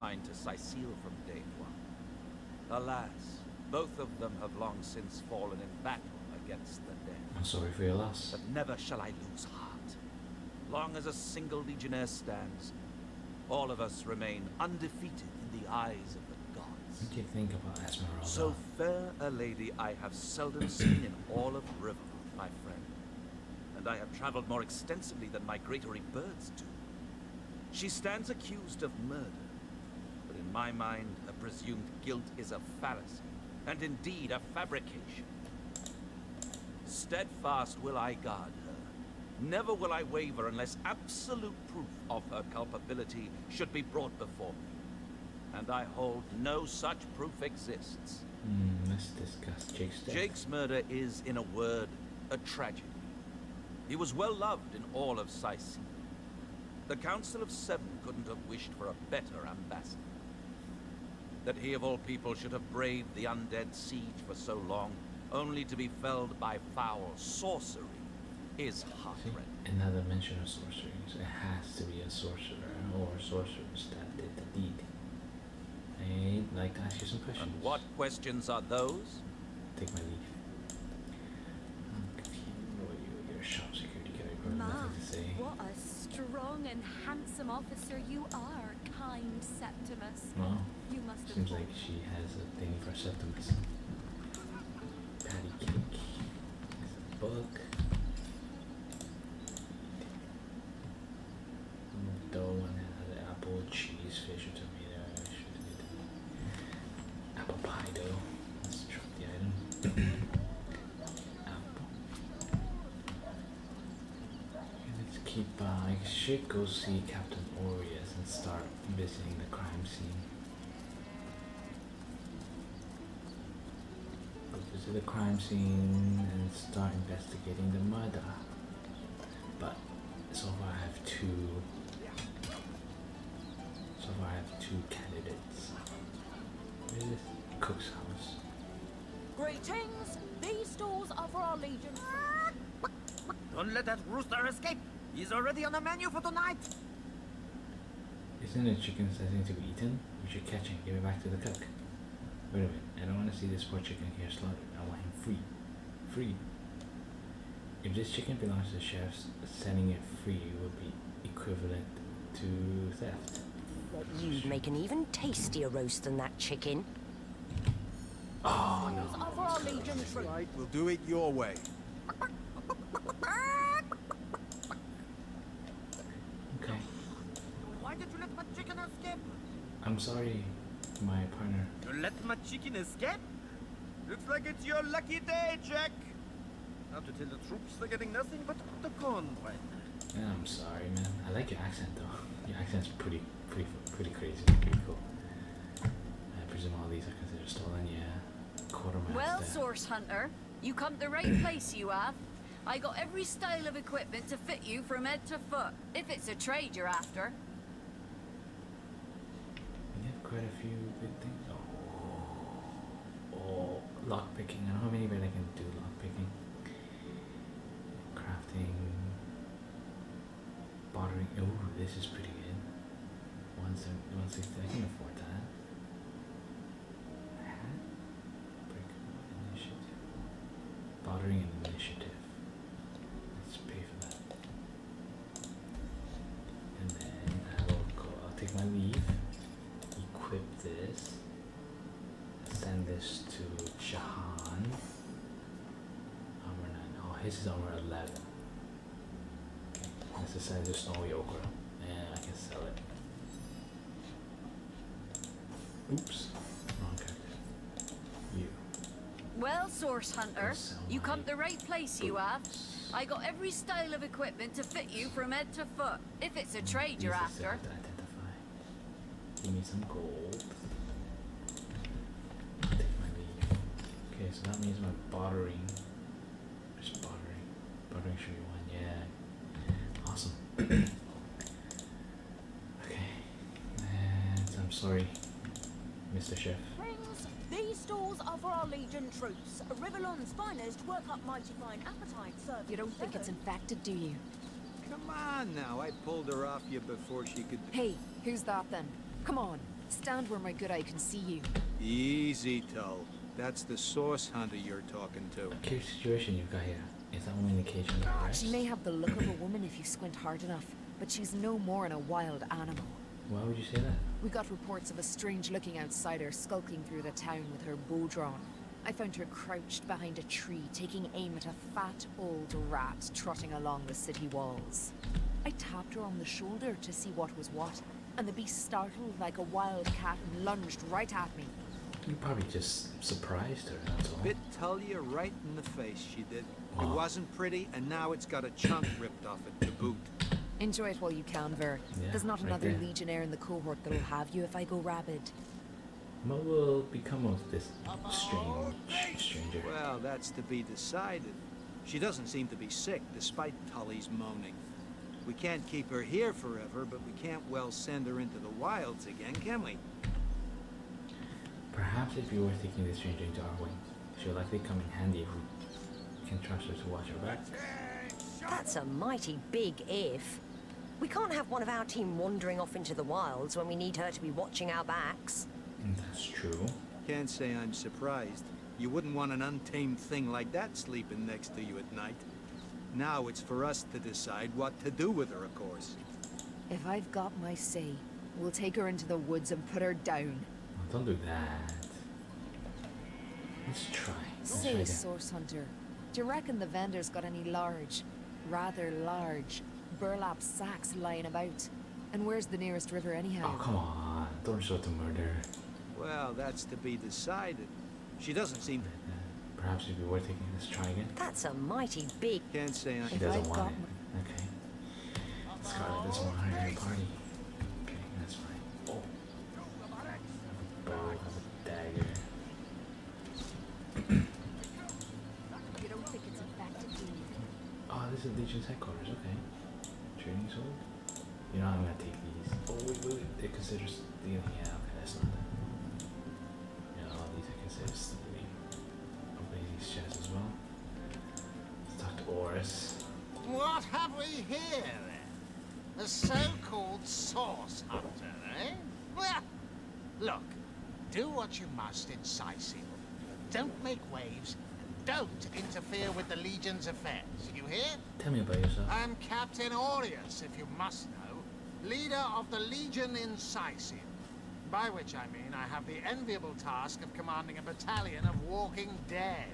To Cyseal from day one. Alas, both of them have long since fallen in battle against the dead. I'm sorry for your loss. But never shall I lose heart. Long as a single legionnaire stands, all of us remain undefeated in the eyes of the gods. What do you think about Esmeralda? So fair a lady I have seldom seen in all of River, my friend. And I have traveled more extensively than migratory birds do. She stands accused of murder. In my mind, a presumed guilt is a fallacy, and indeed a fabrication. Steadfast will I guard her. Never will I waver unless absolute proof of her culpability should be brought before me. And I hold no such proof exists. Let's discuss Jake's death. Jake's murder is, in a word, a tragedy. He was well loved in all of Cyseal. The Council of Seven couldn't have wished for a better ambassador. That he of all people should have braved the undead siege for so long, only to be felled by foul sorcery, is heartrending. Another mention of sorcery, so it has to be a sorcerer or sorceress that did the deed. I'd like to ask you some questions. And what questions are those? Take my leave. I'm confused. You're a sharp security guy, probably nothing to say. What a strong and handsome officer you are, kind Septimus. Well, You must have seems like she has a thing for Septimus. Patty cake. There's a book. Dough and another apple, cheese, fish, or tomato. Apple pie dough. Let's drop the item. Apple. Okay, let's keep. I should go see Captain Orius and start visiting the crime scene. Go visit the crime scene and start investigating the murder. But so far I have two. So far I have two candidates. Where is this? Cook's house. Greetings! These stores are for our legion. Don't let that rooster escape! He's already on the menu for tonight! Isn't a chicken setting to be eaten? We should catch him, give it back to the cook. Wait a minute, I don't want to see this poor chicken here slaughtered. I want him free. Free. If this chicken belongs to the chefs, setting it free would be equivalent to theft. You'd make an even tastier roast than that chicken. Oh Stores no. are for our legion troops. Right, we'll do it your way. Okay. Why did you let my chicken escape? I'm sorry, my partner. You let my chicken escape? Looks like it's your lucky day, Jack! Now to tell the troops, they're getting nothing but the cornbread. Yeah, I'm sorry, man. I like your accent though. Your accent's pretty crazy, pretty cool. I presume all these are considered stolen, yeah. Quartermaster. Well, Source Hunter, you come to the right place, you have. I got every style of equipment to fit you from head to foot, if it's a trade you're after. We have quite a few good things. Oh, lock picking. I don't know how many, but I can do lock picking. Crafting. Bartering. Oh, this is pretty good. 160. I can afford that. Break initiative. Bartering and initiative. Let's pay for that. And then I'll take my leave. Equip this. Send this to Jahan. Armor 9. Oh, his is armor 11. Okay. Let's just send it to Snowy Ochre. And I can sell it. Oops. Wrong character. You. Well, Source Hunter, Sell you come my to the right place, you have. boots. I got every style of equipment to fit you from head to foot, if it's a trade you're Use this after. to identify. Give me some gold. Take my leave. Okay, so that means my bartering. There's bartering. Bartering should be one, yeah. Awesome. Okay. And I'm sorry, Mr. Chef. Friends, these stores are for our legion troops. Rivellon's finest work up mighty fine appetite, sir. You don't think it's infected, do you? Come on now, I pulled her off you before she could... Hey, who's that then? Come on. Stand where my good eye can see you. Easy, Tull. That's the source hunter you're talking to. A curious situation you've got here. Is that only indication of arrest? She may have the look of a woman if you squint hard enough, but she's no more than a wild animal. Why would you say that? We got reports of a strange-looking outsider skulking through the town with her bow drawn. I found her crouched behind a tree, taking aim at a fat old rat trotting along the city walls. I tapped her on the shoulder to see what was what, and the beast startled like a wild cat and lunged right at me. You probably just surprised her, that's all. Bit Tull you right in the face, she did. It Oh. wasn't pretty, and now it's got a chunk ripped off it to boot. Enjoy it while you can, Ver. Yeah, There's not right another there. legionnaire in the cohort that'll have you if I go rabid. What will become of this stranger? Well, that's to be decided. She doesn't seem to be sick, despite Tully's moaning. We can't keep her here forever, but we can't well send her into the wilds again, can we? Perhaps it'd be worth taking this stranger into our wing. She'll likely come in handy if we can trust her to watch her back. That's a mighty big if. We can't have one of our team wandering off into the wilds when we need her to be watching our backs. That's true. Can't say I'm surprised. You wouldn't want an untamed thing like that sleeping next to you at night. Now it's for us to decide what to do with her, of course. If I've got my say, we'll take her into the woods and put her down. Oh, don't do that. Let's try. Let's Say, try source hunter, do you reckon the vendor's got any rather large, burlap sacks lying about? And where's the nearest river anyhow? Oh, come on. Don't resort to murder. Well, that's to be decided. She doesn't seem to... Perhaps it'd be worth taking this try again. That's a mighty big... Can't say I... She If doesn't I've want got it. Okay. Scarlet doesn't want her in a party. Okay, that's fine. Oh. Bow has a dagger. You don't think it's effective, do you? Oh, this is Legion's headquarters, okay. Training sword? You know, I'm gonna take these. Oh, wait. They consider stealing. Yeah, okay, that's not that. Yeah, all these I consider stealing. Open these chests as well. Let's talk to Oris. What have we here, then? A so-called source hunter, eh? Well, look, do what you must in Cyseal. Don't make waves, and don't interfere with the Legion's affairs, you hear? Tell me about yourself. I'm Captain Aureus, if you must know, leader of the Legion in Cyseal. By which I mean I have the enviable task of commanding a battalion of walking dead.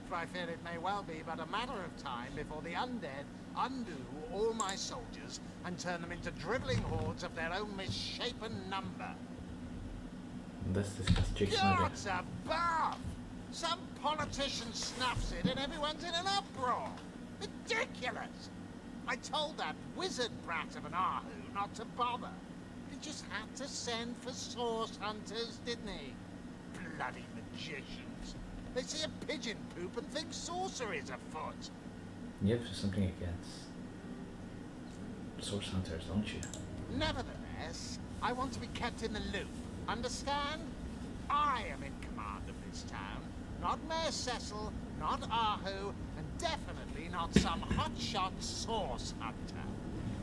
For I fear it may well be but a matter of time before the undead undo all my soldiers and turn them into dribbling hordes of their own misshapen number. Let's discuss Jake's murder. Gods above! Some politician snuffs it and everyone's in an uproar. Ridiculous! I told that wizard brat of an Ahu not to bother. He just had to send for source hunters, didn't he? Bloody magicians. They see a pigeon poop and think sorcery's afoot. You have something against source hunters, don't you? Nevertheless, I want to be kept in the loop. Understand? I am in command of this town. Not Mayor Cecil, not Ahu, and definitely not some hotshot source hunter.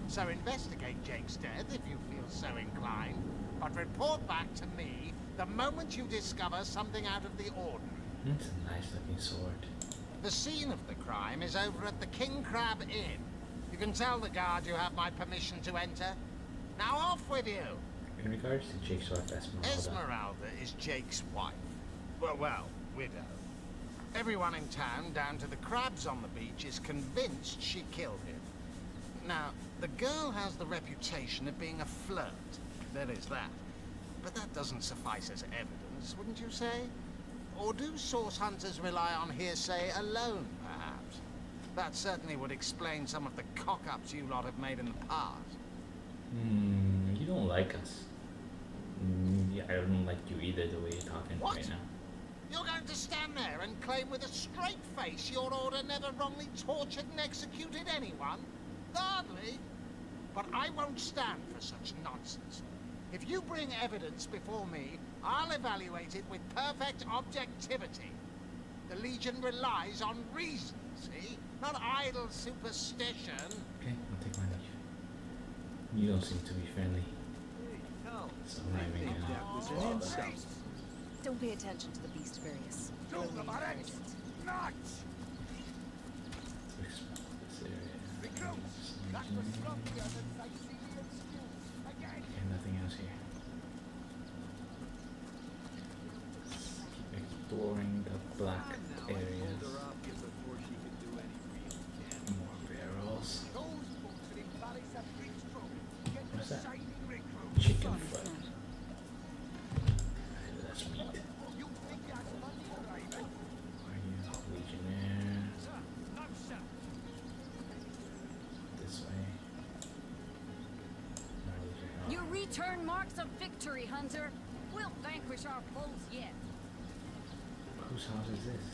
So investigate Jake's death if you feel so inclined, but report back to me the moment you discover something out of the ordinary. It's a nice looking sword. The scene of the crime is over at the King Crab Inn. You can tell the guard you have my permission to enter. Now off with you! In regards to Jake's wife, Esmeralda. Esmeralda is Jake's wife. Well, widow. Everyone in town, down to the crabs on the beach, is convinced she killed him. Now, the girl has the reputation of being a flirt. There is that. But that doesn't suffice as evidence, wouldn't you say? Or do source hunters rely on hearsay alone, perhaps? That certainly would explain some of the cock-ups you lot have made in the past. You don't like us. Yeah, I don't like you either, the way you're talking What? right now. You're going to stand there and claim with a straight face your order never wrongly tortured and executed anyone? Hardly. But I won't stand for such nonsense. If you bring evidence before me, I'll evaluate it with perfect objectivity. The Legion relies on reason, see? Not idle superstition. Okay, I'll take my leave. You don't seem to be friendly. Hey, Tull, So I'm not even gonna That was an bother. insult. Don't pay attention to the beast, Various. Do the barracks. Not. Explore this area. Recruits. That was sloppier than Cyseal stew. Again. Okay, nothing else here. Keep exploring the black Now, I areas. pulled her off you before she could do any real damage. More barrels. Those folks in Paris have big trouble. Get the What's that? shining recruits. Chicken foot. That's meat. You think that's money driving? Are you Legionnaire? Sir, no, sir. This way. Where was your You return marks of victory, Hunter. We'll vanquish our foes yet. Whose house is this?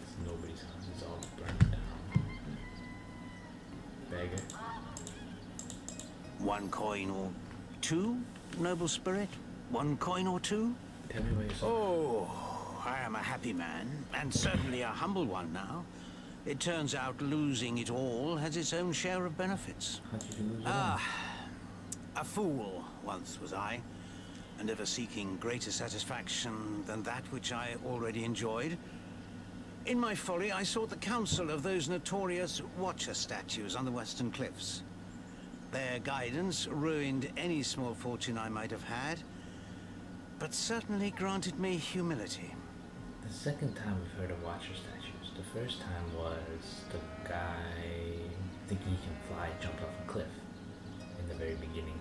It's nobody's house. It's all burned down. Beggar. 1 coin or 2, noble spirit? 1 coin or 2? Tell me where you saw. Oh, I am a happy man, and certainly a humble one now. It turns out losing it all has its own share of benefits. How did you lose it all? A fool once was I, and ever seeking greater satisfaction than that which I already enjoyed. In my folly, I sought the counsel of those notorious Watcher statues on the western cliffs. Their guidance ruined any small fortune I might have had, but certainly granted me humility. The second time we've heard of Watcher statues. The first time was the guy thinking he can fly jumped off a cliff in the very beginning.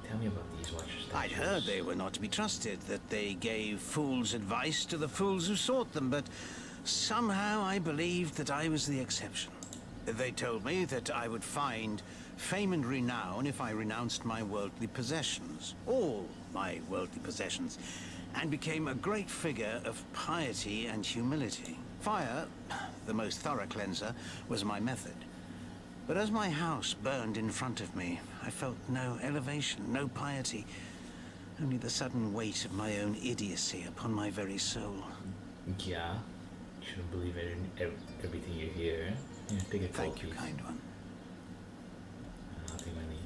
Tell me about these Watcher statues. I'd heard they were not to be trusted, that they gave fools advice to the fools who sought them, but somehow I believed that I was the exception. They told me that I would find fame and renown if I renounced my worldly possessions, all my worldly possessions, and became a great figure of piety and humility. Fire, the most thorough cleanser, was my method. But as my house burned in front of me, I felt no elevation, no piety, only the sudden weight of my own idiocy upon my very soul. Yeah. You shouldn't believe everything you hear. Yeah, take a Thank you, piece. kind one. I'll take my leave.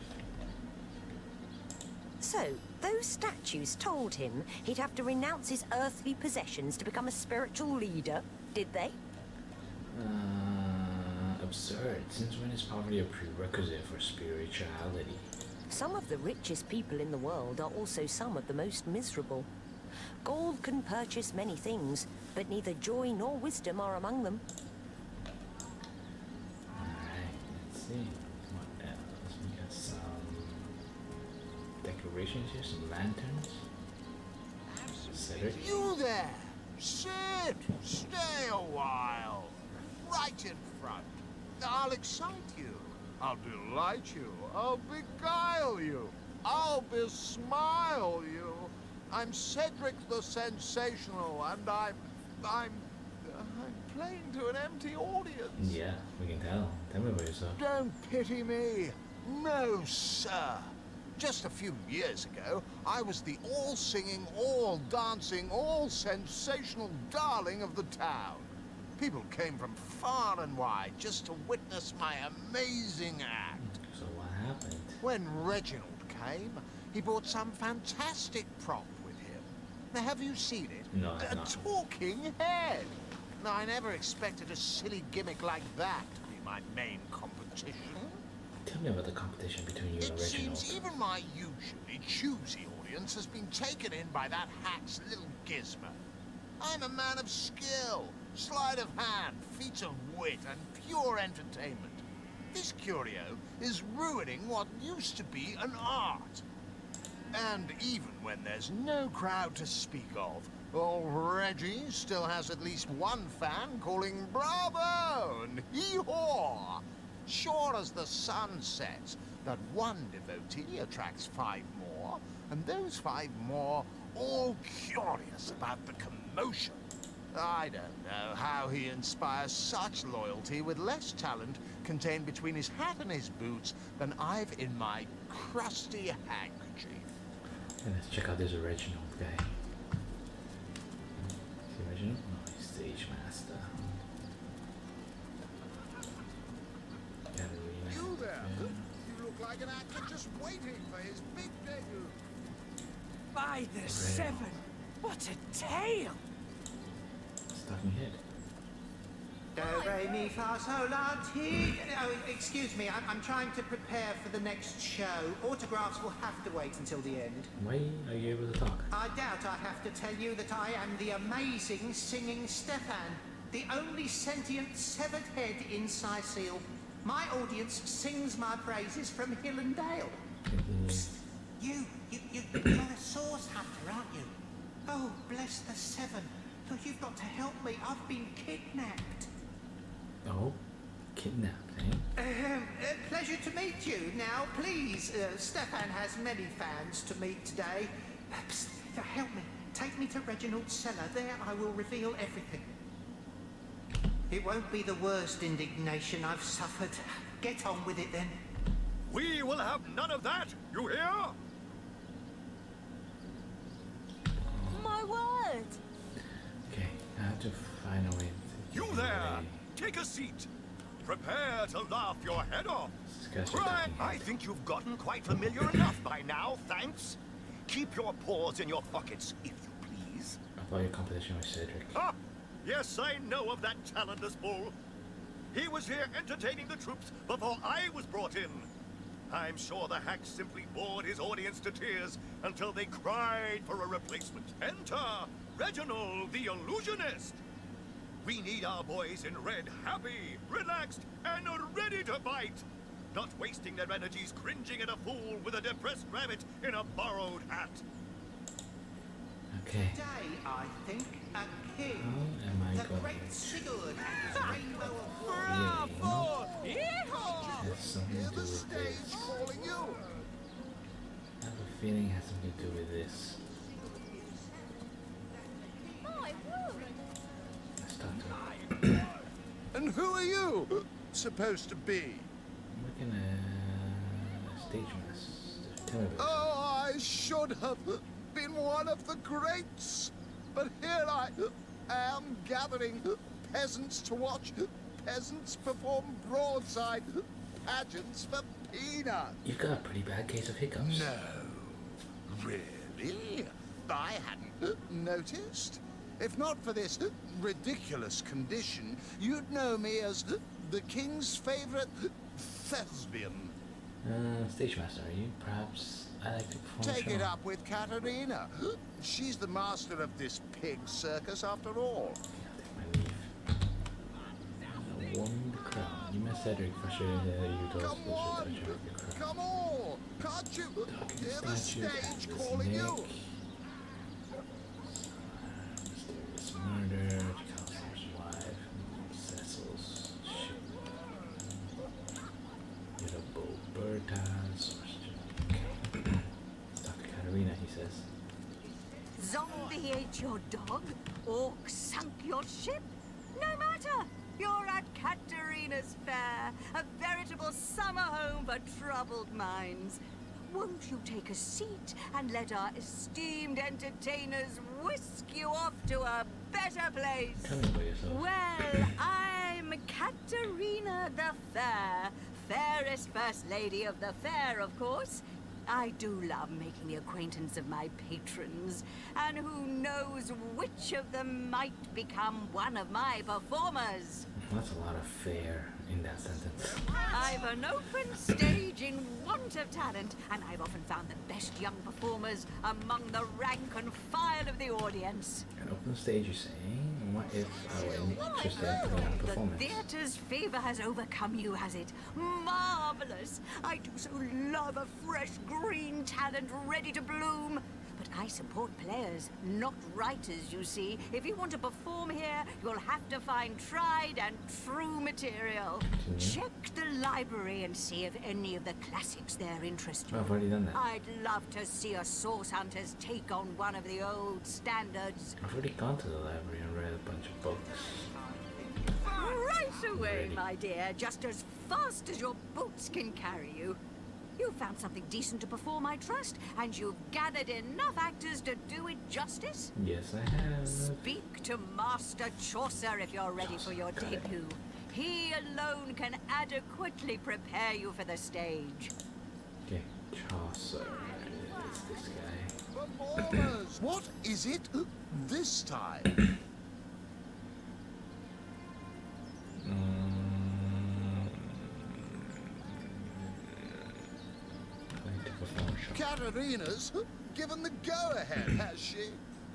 So, those statues told him he'd have to renounce his earthly possessions to become a spiritual leader, did they? Absurd. Since when is poverty a prerequisite for spirituality? Some of the richest people in the world are also some of the most miserable. Gold can purchase many things, but neither joy nor wisdom are among them. Alright, let's see. What else? We got some decorations here, some lanterns. Cedric. You there! Sit! Stay a while! Right in front. I'll excite you. I'll delight you. I'll beguile you. I'll besmile you. I'm Cedric the Sensational, and I'm playing to an empty audience. Yeah, we can tell. Tell me about yourself. Don't pity me. No, sir. Just a few years ago, I was the all-singing, all-dancing, all-sensational darling of the town. People came from far and wide just to witness my amazing act. So what happened? When Reginald came, he brought some fantastic prop with him. Now, have you seen it? No, I've A not. talking head. Now, I never expected a silly gimmick like that to be my main competition. Tell me about the competition between you It and Reginald. seems even my usually choosy audience has been taken in by that hack's little gizmo. I'm a man of skill, sleight of hand, feats of wit, and pure entertainment. This curio is ruining what used to be an art. And even when there's no crowd to speak of, old Reggie still has at least one fan calling bravo and hee-haw. Sure as the sun sets, that one devotee attracts 5 more, and those 5 more all curious about the commotion. I don't know how he inspires such loyalty with less talent contained between his hat and his boots than I've in my crusty handkerchief. And let's check out this Reginald guy. See Reginald? No, he's stage master. You there! like an actor just waiting for his big debut. By the seven, what a tale! Stocking head. Do, re, mi, fa, sol, la, ti. Oh, excuse me, I'm trying to prepare for the next show. Autographs will have to wait until the end. Why are you able to talk? I doubt I have to tell you that I am the amazing singing Stefan, the only sentient severed head in Cyseal. My audience sings my praises from hill and dale. Psst, you're a source hunter, aren't you? Oh, bless the seven. Look, you've got to help me. I've been kidnapped. Oh, kidnapped, eh? Pleasure to meet you. Now, please, Stefan has many fans to meet today. Psst, help me. Take me to Reginald's cellar. There I will reveal everything. It won't be the worst indignation I've suffered. Get on with it, then. We will have none of that, you hear? My word! Okay, I have to find a way to You get there! away. Take a seat. Prepare to laugh your head off. Discuss your Right, talking I head. think you've gotten quite familiar enough by now, thanks. Keep your paws in your pockets, if you please. I thought your competition was Cedric. Ah, yes, I know of that talentless bull. He was here entertaining the troops before I was brought in. I'm sure the hack simply bored his audience to tears until they cried for a replacement. Enter Reginald the Illusionist. We need our boys in red, happy, relaxed, and ready to fight. Not wasting their energies cringing at a fool with a depressed rabbit in a borrowed hat. Okay. Today, I think, a king. How am I The going great to Sigurd and his rainbow of war. Bravo! has something to Hear do the with stage this? calling you. I have a feeling it has something to do with this. My word! Let's talk to him. And who are you supposed to be? I'm looking at stage master. Tell me about Oh, I should have been one of the greats. But here I am gathering peasants to watch peasants perform broadside pageants for peanuts. You've got a pretty bad case of hiccups. No, really? I hadn't noticed. If not for this ridiculous condition, you'd know me as the king's favorite thespian. Stage master, are you? Perhaps I like to perform Take a show. it up with Katerina. She's the master of this pig circus after all. I'll take my leave. Won the crown. You met Cedric for sure. You told us Come the on! crown. Come on! Can't you hear the Statue, stage this calling you? Nick. Mysterious murder, counselor's wife, Cecil's ship. Beautiful Bertas. Okay. Let's talk to Katerina, he says. Zombie ate your dog? Orc sunk your ship? No matter! You're at Katerina's Fair, a veritable summer home for troubled minds. Won't you take a seat and let our esteemed entertainers whisk you off to a better place? Tell me about yourself. Well, I'm Katerina the Fair, fairest first lady of the fair, of course. I do love making the acquaintance of my patrons, and who knows which of them might become one of my performers. That's a lot of fair in that sentence. I've an open stage in want of talent, and I've often found the best young performers among the rank and file of the audience. An open stage, you're saying? What if I were interested in putting on a The performance? theatre's fever has overcome you, has it? Marvelous! I do so love a fresh green talent ready to bloom. But I support players, not writers, you see. If you want to perform here, you'll have to find tried and true material. Check the library and see if any of the classics there interest you. I've already done that. I'd love to see a source hunter's take on one of the old standards. I've already gone to the library and read a bunch of books. Right away, Ready. my dear, just as fast as your boots can carry you. You found something decent to perform, I trust, and you've gathered enough actors to do it justice? Yes, I have. Speak to Master Chaucer if you're ready for your Got it. debut. He alone can adequately prepare you for the stage. What is it this time? Katarina's given the go-ahead, has she?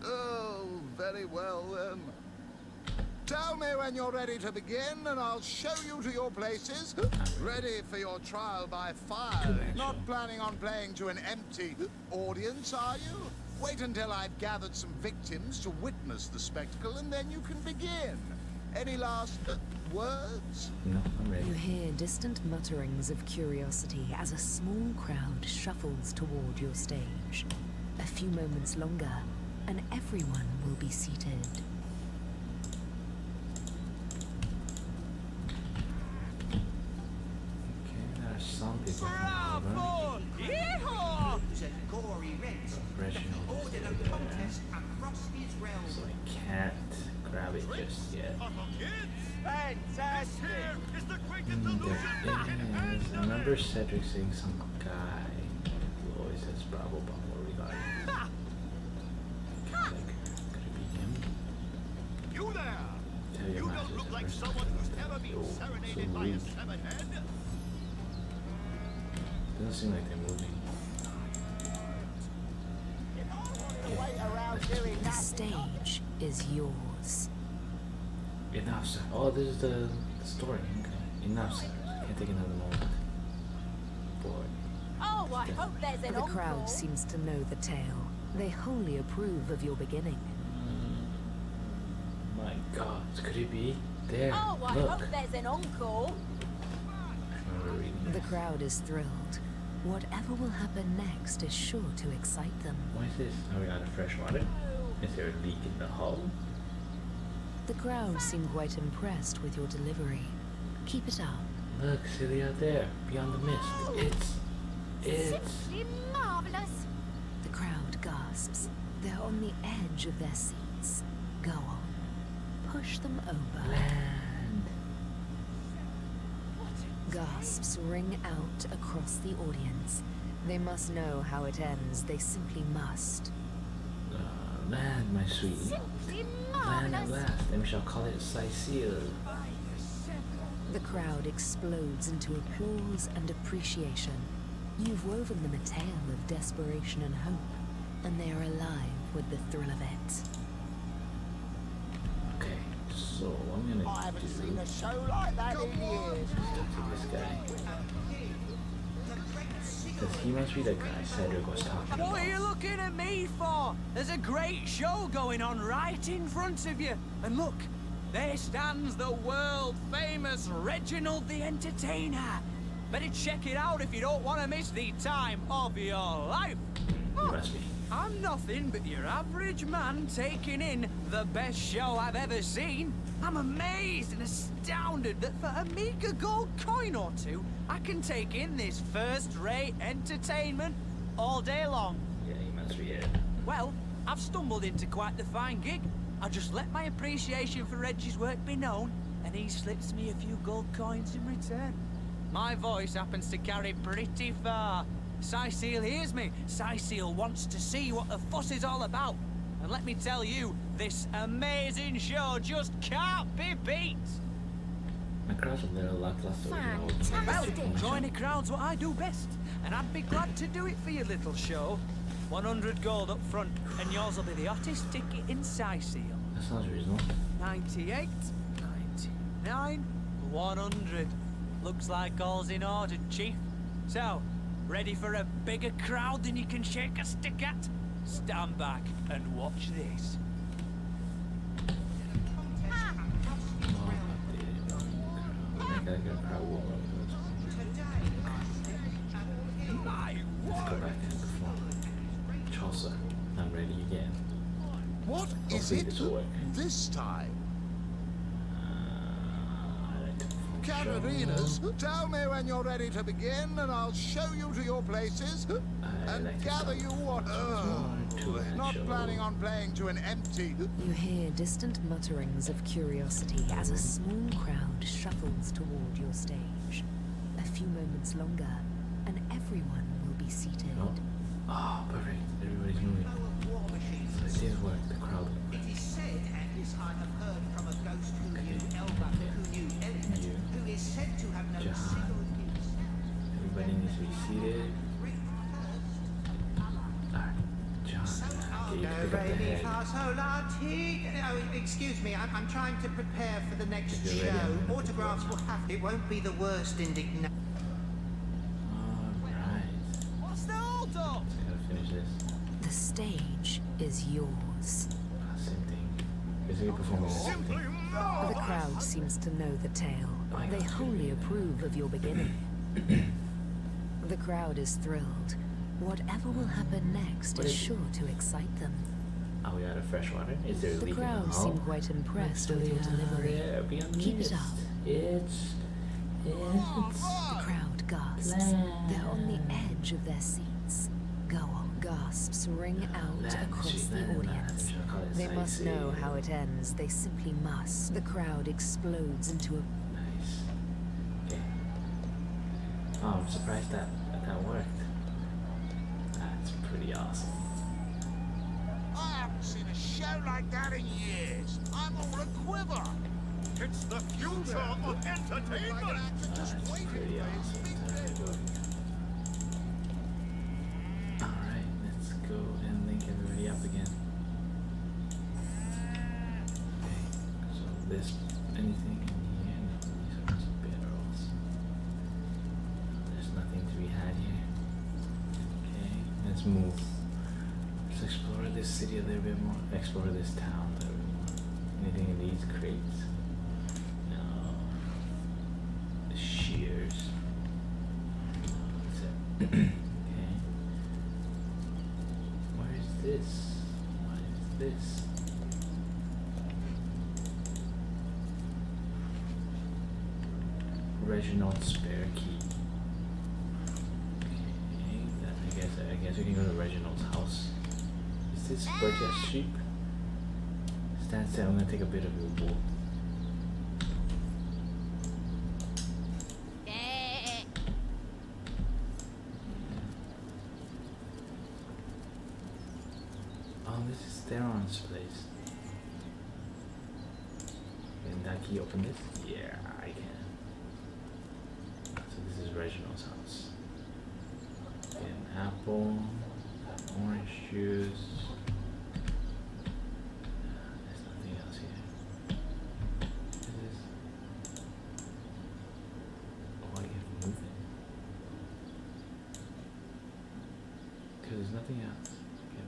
Oh, very well then. Tell me when you're ready to begin, and I'll show you to your places. Ready for your trial by fire. Not planning on playing to an empty audience, are you? Wait until I've gathered some victims to witness the spectacle, and then you can begin. Any last words? No, I'm ready. You hear distant mutterings of curiosity as a small crowd shuffles toward your stage. A few moments longer, and everyone will be seated. Some people come over. Blues and gory reds Reginald ordered a contest across his realm. So I can't grab it just yet. Fantastic! Is the greatest There is. I remember Cedric saying some guy who always says Bravo Bumble regarding. Could it be him? You there! Tell your You masters don't look like first. someone who's ever been Oh, serenaded so by a rude. severed head. Doesn't seem like they're moving. The stage is yours. Enough, sir. Oh, this is the story. Okay. Enough, sir. I can't take another moment. Boy. Oh, I hope there's an The encore. crowd seems to know the tale. They wholly approve of your beginning. My God, could it be? There. Oh, I Look. hope there's an encore. I remember reading The this. crowd is thrilled. Whatever will happen next is sure to excite them. What is this? Are we out of fresh water? Is there a leak in the hull? The crowd seem quite impressed with your delivery. Keep it up. Look, silly out there, beyond the mist. It's. Simply marvelous. The crowd gasps. They're on the edge of their seats. Go on. Push them over. Land. Gasps ring out across the audience. They must know how it ends. They simply must. Land, my sweetie. Simply Land at marvelous. last, and we shall call it Cyseal. The crowd explodes into applause and appreciation. You've woven them a tale of desperation and hope, and they are alive with the thrill of it. Okay, so I'm gonna I haven't do seen a show like that in years. to this guy. Because he must be the guy Cedric was talking What are you about. looking at me for? There's a great show going on right in front of you. And look, there stands the world-famous Reginald the Entertainer. Better check it out if you don't want to miss the time of your life. He must be. I'm nothing but your average man taking in the best show I've ever seen. I'm amazed and astounded that for a meager gold coin or two, I can take in this first-rate entertainment all day long. Yeah, he must be it. Well, I've stumbled into quite the fine gig. I just let my appreciation for Reggie's work be known, and he slips me a few gold coins in return. My voice happens to carry pretty far. Cyseal hears me. Cyseal wants to see what the fuss is all about. And let me tell you, this amazing show just can't be beat. My crowd's a little lackluster. Well, join a crowd's what I do best, and I'd be glad to do it for your little show. 100 gold up front, and yours will be the hottest ticket in Cyseal. That sounds reasonable. 98, 99, 100. Looks like all's in order, Chief. So, ready for a bigger crowd than you can shake a stick at? Stand back and watch this. My Let's go back to the floor. Chaucer, I'm ready again. What is Hopefully it this will work. this time? I like to perform Katarina's, show. tell me when you're ready to begin, and I'll show you to your places and like to gather start you what. Not show. planning on playing to an empty. You hear distant mutterings of curiosity as a small crowd shuffles toward your stage. A few moments longer, and everyone will be seated. Oh, perfect. Everybody's moving. pick up the re, mi, head. fa, sol, la, ti. Oh, excuse me, I'm trying to prepare for the next If you're ready, I'm show. gonna Autographs will have. It won't be the worst indignation. Alright. What's the hold up? Just gotta finish this. The stage is yours. Same thing. Basically performing the same thing. The crowd seems to know the tale. My They God. wholly approve of your beginning. The crowd is thrilled. Whatever will happen next What is is- sure to excite them. Are we out of fresh water? Is there a The leak in crowd the seem hull? quite impressed with your delivery. Yeah, be Keep it honest. up. It's The crowd gasps. They're on the edge of their seats. Go on. Gasps ring out Land, across sweet the land, audience. shall I call it They must Cyseal? know how it ends. They simply must. The crowd explodes into a Nice. Okay. Oh, I'm surprised that worked. That's pretty awesome. I haven't seen a show like that in years. I'm all a quiver. It's the future of entertainment! That's pretty awesome. Alright, let's go and link everybody up again. Okay, so this, anything in here? No, these are just barrels. There's nothing to be had here. Okay, let's move. Let's explore this city a little bit more. Explore this town a little bit more. Anything in these crates? No. The shears. No, that's it. Okay. Where is this? What is this? Reginald's spare key. Okay, then I guess we can go to Reginald's house. Is this Burgess sheep? Stand still, I'm gonna take a bit of your wool. Oh, this is Theron's place. Can that key open this? Yeah, I can. So this is Reginald's house. Get an apple, got orange juice. There's nothing else here. What is this? Oh, I can move it. Because there's nothing else. Okay.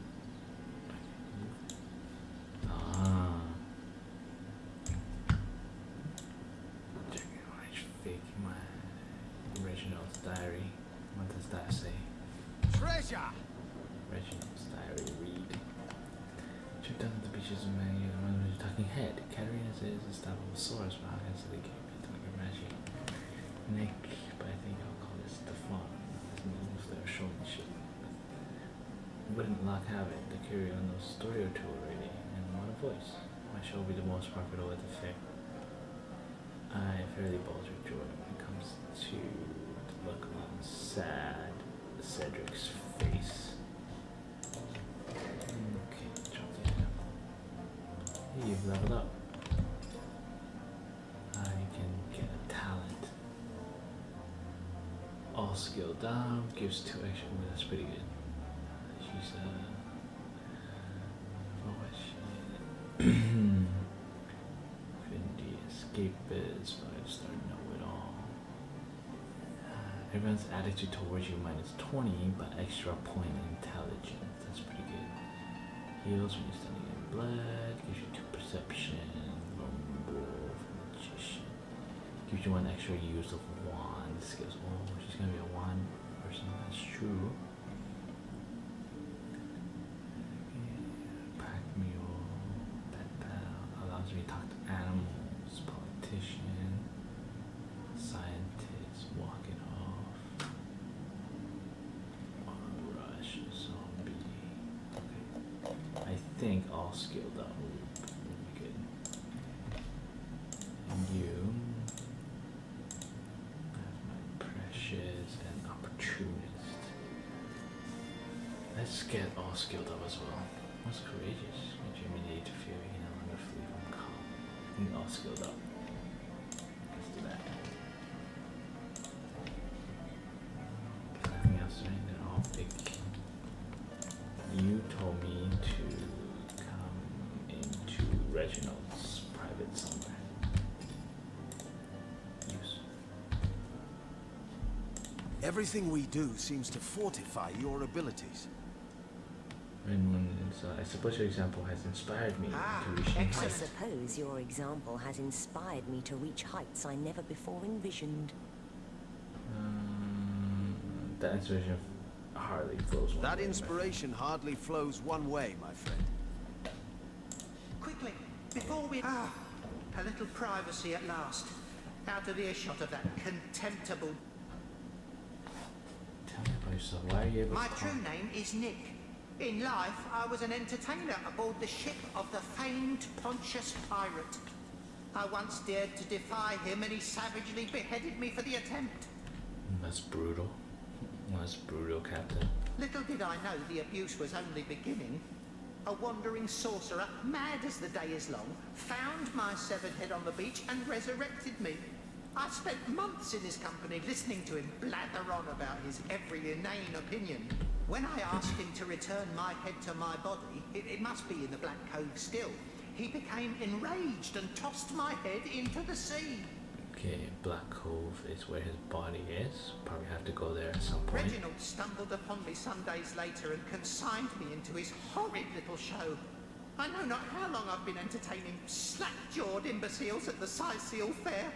Ah. Checking my fake my Reginald's diary. What does that say? Treasure! Reginald's diary read. Check down the beaches of Many around the talking head. Katarina says it's that of a source, but how can they give it to my magic? Nick, but I think I'll call this Stefan. If they're showing shit. Wouldn't luck have it, the Curio knows a story or two already, and what a voice. My show will be the most popular at the fair. I fairly bulge with joy when it comes to the look on sad Cedric's face. Okay, jump in. Hey, you've leveled up. I can get a talent. All skill down, gives 2 extra, that's pretty good. She's what was she? Vindy, escapist, 5-star know-it-all. Everyone's attitude towards you -20, but extra point intelligence. That's pretty good. Heals when you're standing in blood, gives you 2 perception, vulnerable, magician. Gives you 1 extra use of wand skills. Oh, she's gonna be a wand person, that's true. Pack mule, pet pal, allows me to talk to animals, politician, scientist, walk it off, rush, zombie. Okay. I think all skilled up would be good. And you have my precious and opportunist. Let's get all skilled up as well. What's courageous? Germinate to fear we can no longer flee from calm. I think all skilled up. Let's do that. Nothing else, right? They're all big. You told me to Everything we do seems to fortify your abilities. So I suppose your example has inspired me to reach new I heights. suppose your example has inspired me to reach heights I never before envisioned. That inspiration hardly flows one way. That inspiration hardly flows one way, my friend. Quickly, before we... a little privacy at last. Out of earshot of that contemptible... Tell me about yourself. Why are you able My to true talk? name is Nick. In life, I was an entertainer aboard the ship of the famed Pontius Pirate. I once dared to defy him and he savagely beheaded me for the attempt. That's brutal. That's brutal, Captain. Little did I know the abuse was only beginning. A wandering sorcerer, mad as the day is long, found my severed head on the beach and resurrected me. I spent months in his company listening to him blather on about his every inane opinion. When I asked him to return my head to my body, it must be in the Black Cove still, he became enraged and tossed my head into the sea. Okay, Black Cove is where his body is. Probably have to go there at some point. Reginald stumbled upon me some days later and consigned me into his horrid little show. I know not how long I've been entertaining slack-jawed imbeciles at the Cyseal fair.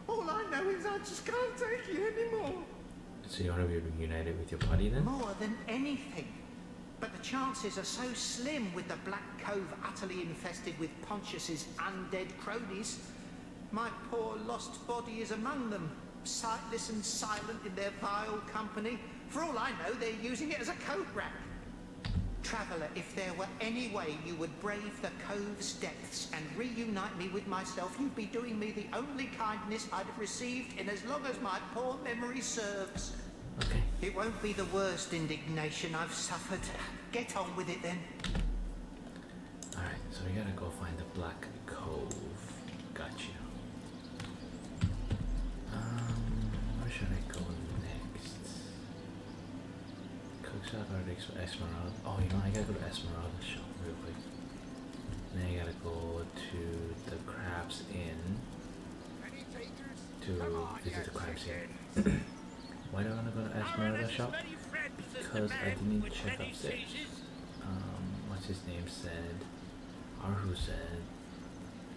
All I know is I just can't take it anymore. So you want to be reunited with your body then? More than anything. But the chances are so slim with the Black Cove utterly infested with Pontius's undead cronies. My poor lost body is among them, sightless and silent in their vile company. For all I know, they're using it as a coat rack. Traveller, if there were any way you would brave the cove's depths and reunite me with myself, you'd be doing me the only kindness I'd have received in as long as my poor memory serves. Okay. It won't be the worst indignation I've suffered. Get on with it then. Alright, so we gotta go find the Black Cove. Got you. Where should I go next? Cookshop or Esmeralda? Oh, you know, I gotta go to Esmeralda shop real quick. And then I gotta go to the Crab's Inn to visit the Crab's Inn. Why do I wanna go to Esmeralda shop? Because I didn't check upstairs. What's his name said? Arhu said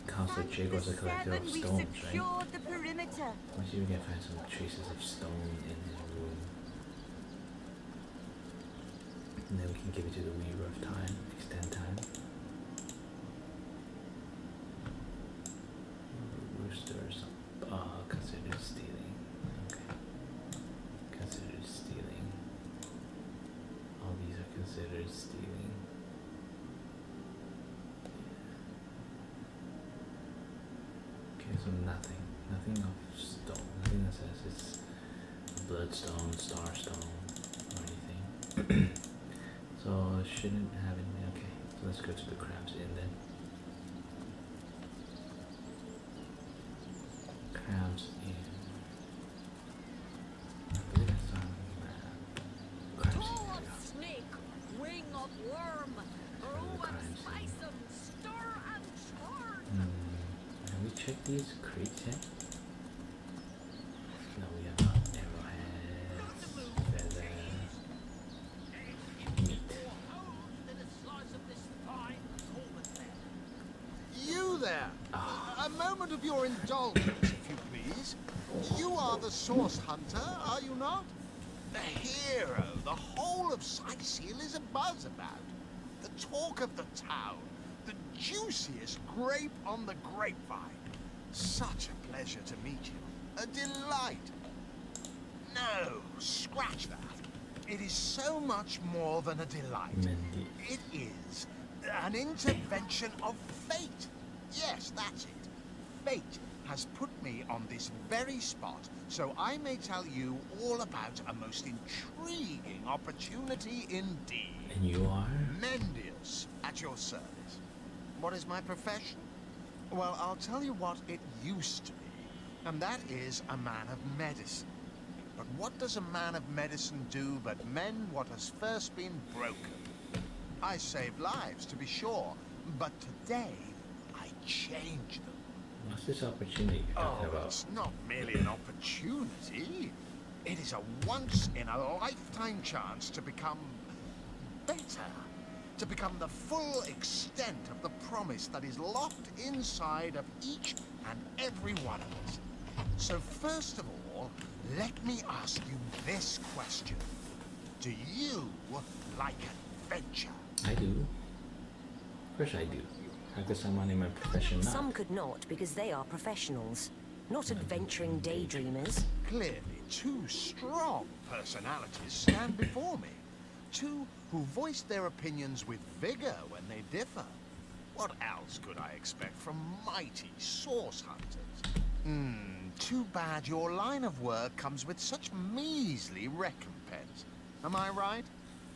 Council Jig was a collector of stones, right? The perimeter. Let's see if we can find some traces of stone in his room. And then we can give it to the Weaver of Time, extend time. Roosters, considered stealing. Okay. Considered stealing. All these are considered stealing. Okay, so nothing of stone, nothing that says it's bloodstone, starstone, or anything. So shouldn't have any. Okay, so let's go to the Crab's Inn then. Crab's Inn. I believe it's on the map. Crab's Inn. Toe of snake, wing of worm, roe and spice them, stir and churn. Have we checked these crates yet? No, we have not. Arrowheads, feather, meat. You there! A moment of your indulgence, if you please. You are the source hunter, are you not? The hero the whole of Cyseal is abuzz about. The talk of the town. The juiciest grape on the grapevine. Such a pleasure to meet you. A delight. No, scratch that. It is so much more than a delight. Mendy. It is an intervention of fate. Yes, that's it. Fate has put me on this very spot, so I may tell you all about a most intriguing opportunity indeed. And you are? Mendius, at your service. What is my profession? Well, I'll tell you what it used to be, and that is a man of medicine. But what does a man of medicine do but mend what has first been broken? I save lives, to be sure, but today I change them. What's this opportunity you're talking about? It's not merely an opportunity. It is a once-in-a-lifetime chance to become better. To become the full extent of the promise that is locked inside of each and every one of us. So first of all, let me ask you this question. Do you like adventure? I do. Of course I do. How could someone in my profession not? Some could not because they are professionals, not adventuring daydreamers. Clearly, two strong personalities stand before me. Two who voice their opinions with vigor when they differ. What else could I expect from mighty source hunters? Too bad your line of work comes with such measly recompense. Am I right?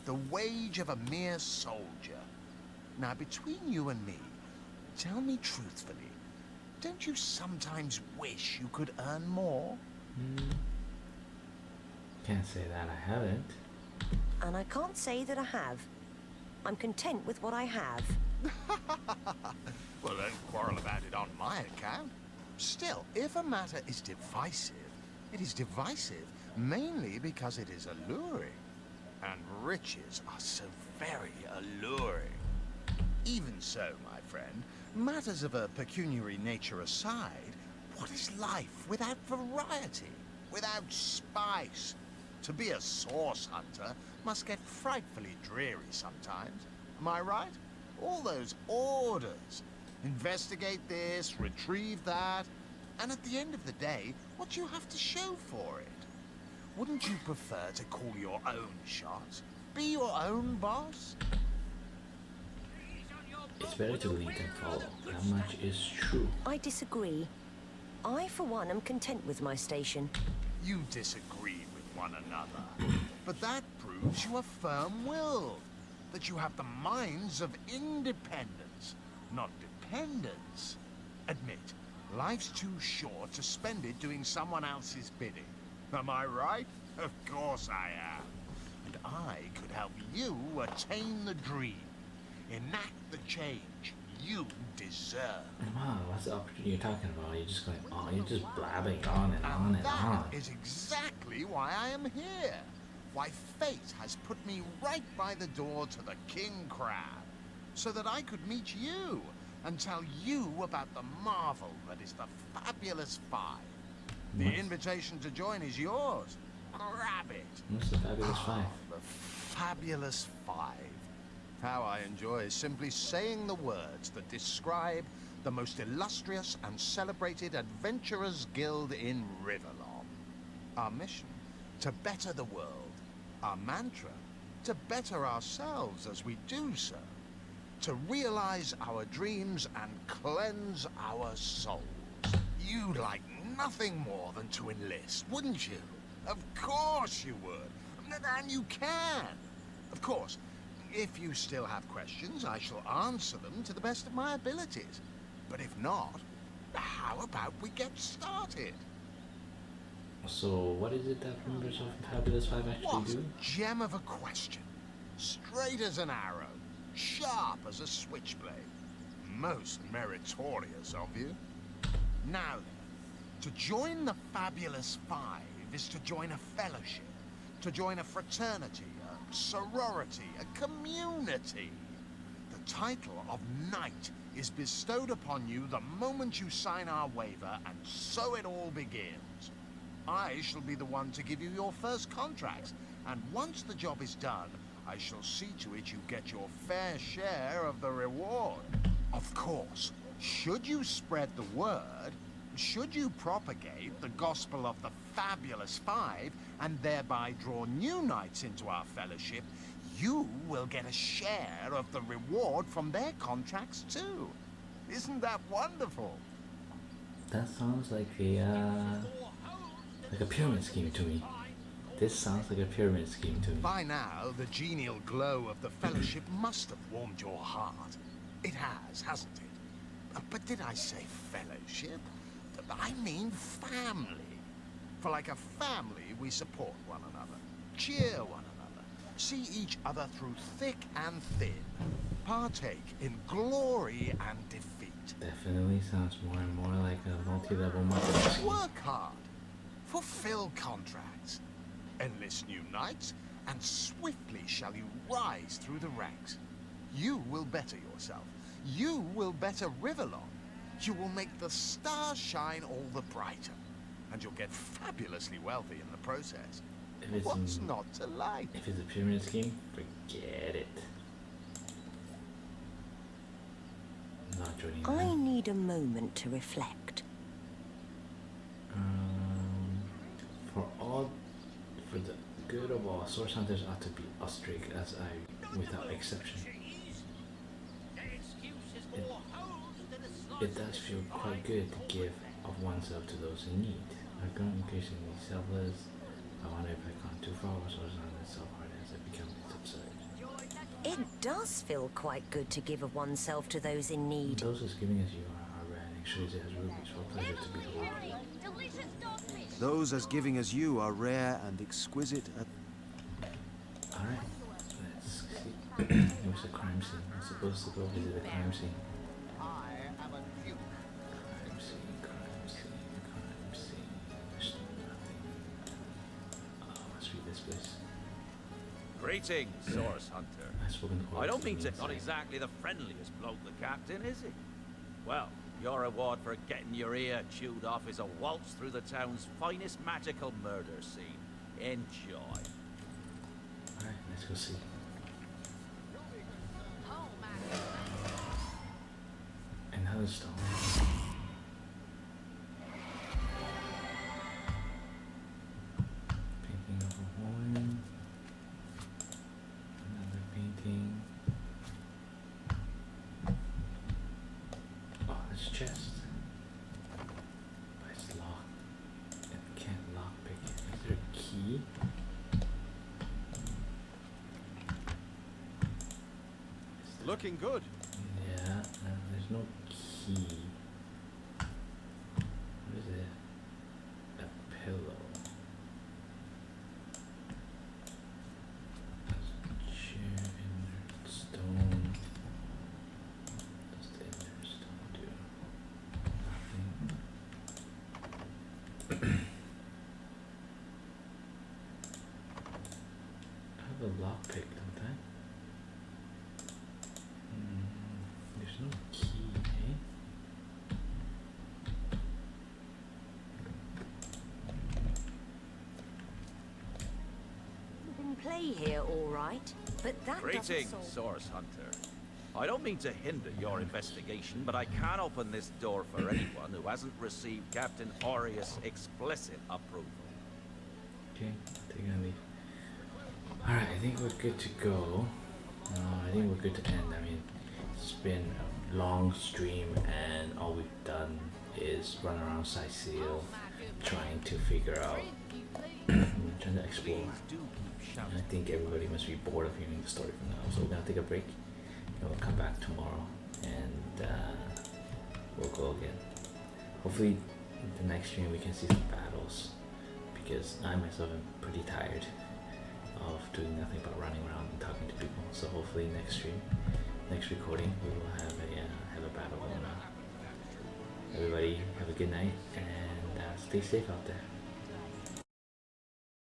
The wage of a mere soldier. Now, between you and me, tell me truthfully, don't you sometimes wish you could earn more? Can't say that I haven't. And I can't say that I have. I'm content with what I have. Well, don't quarrel about it on my account. Still, if a matter is divisive, it is divisive mainly because it is alluring. And riches are so very alluring. Even so, my friend, matters of a pecuniary nature aside, what is life without variety, without spice? To be a source hunter must get frightfully dreary sometimes. Am I right? All those orders. Investigate this, retrieve that, and at the end of the day, what do you have to show for it? Wouldn't you prefer to call your own shots? Be your own boss? It's better to lead than follow. That much is true. I disagree. I, for one, am content with my station. You disagree with one another. But that proves you are firm-willed. That you have the minds of independence, not dependence. Admit, life's too short to spend it doing someone else's bidding. Am I right? Of course I am. And I could help you attain the dream. Enact the change you deserve. Wow, what's the opportunity you're talking about? You're just going on, you're just blabbing on and on and on. That is exactly why I am here. Why fate has put me right by the door to the King Crab. So that I could meet you and tell you about the marvel that is the Fabulous Five. The invitation to join is yours. Grab it. What's the Fabulous Five? The Fabulous Five. How I enjoy simply saying the words that describe the most illustrious and celebrated adventurers' guild in Riverlon. Our mission, to better the world. Our mantra, to better ourselves as we do so. To realize our dreams and cleanse our souls. You'd like nothing more than to enlist, wouldn't you? Of course you would. And you can. Of course, if you still have questions, I shall answer them to the best of my abilities. But if not, how about we get started? So, what is it that members of Fabulous Five actually do? What a gem of a question. Straight as an arrow. Sharp as a switchblade. Most meritorious of you. Now then, to join the Fabulous Five is to join a fellowship. To join a fraternity, a sorority, a community. The title of Knight is bestowed upon you the moment you sign our waiver, and so it all begins. I shall be the one to give you your first contracts, and once the job is done, I shall see to it you get your fair share of the reward. Of course, should you spread the word, should you propagate the gospel of the Fabulous Five, and thereby draw new knights into our fellowship, you will get a share of the reward from their contracts too. Isn't that wonderful? That sounds like a pyramid scheme to me. This sounds like a pyramid scheme to me. By now, the genial glow of the fellowship must have warmed your heart. It has, hasn't it? But did I say fellowship? I mean family. For like a family, we support one another, cheer one another, see each other through thick and thin, partake in glory and defeat. Definitely sounds more and more like a multi-level marketing scheme. Work hard, fulfill contracts, endless new nights, and swiftly shall you rise through the ranks. You will better yourself. You will better Riverlong. You will make the stars shine all the brighter. And you'll get fabulously wealthy in the process. What's not to like? If it's a pyramid scheme, forget it. Not joining I them. need a moment to reflect. For the good of all, source hunters ought to be ostrich as without exception. It does feel quite good to give of oneself to those in need. I've grown increasingly selfless. I wonder if I've gone too far, or source hunters so hard as I become absurd. It does feel quite good to give of oneself to those in need. Those as giving as you are rare, and actually it has rubies for pleasure to behold. Those as giving as you are rare and exquisite at... Alright, let's see. It was a crime scene. I'm supposed to go visit a crime scene. Crime scene. There's nothing. Oh, let's read this place. Greetings, Source Hunter. I've spoken to I don't mean to... inside. Not exactly the friendliest bloke, the captain, is he? Well, your reward for getting your ear chewed off is a waltz through the town's finest magical murder scene. Enjoy. Alright, let's go see. Another stone. Painting of a woman. Another painting. Oh, this chest. But it's locked. It can't lockpick it. Is there a key? Looking good. Yeah, there's no key. What is it? A pillow. There's a chair in there. Stone. What does the inner stone do? Nothing. I have a lockpick, don't I? There's no key, eh? You can play here, all right, but that doesn't Greetings, solve... Source Hunter. I don't mean to hinder your investigation, but I can't open this door for anyone who hasn't received Captain Aureus' explicit approval. Okay, take it and leave. Alright, I think we're good to go. I think we're good to end. I mean, it's been a long stream and all we've done is run around Cyseal trying to figure out, trying to explore. And I think everybody must be bored of hearing the story from now. So we're gonna take a break and we'll come back tomorrow and we'll go again. Hopefully the next stream we can see some battles because I myself am pretty tired of doing nothing but running around and talking to people. So hopefully next stream, next recording, we will have a battle going on. Everybody have a good night and stay safe out there.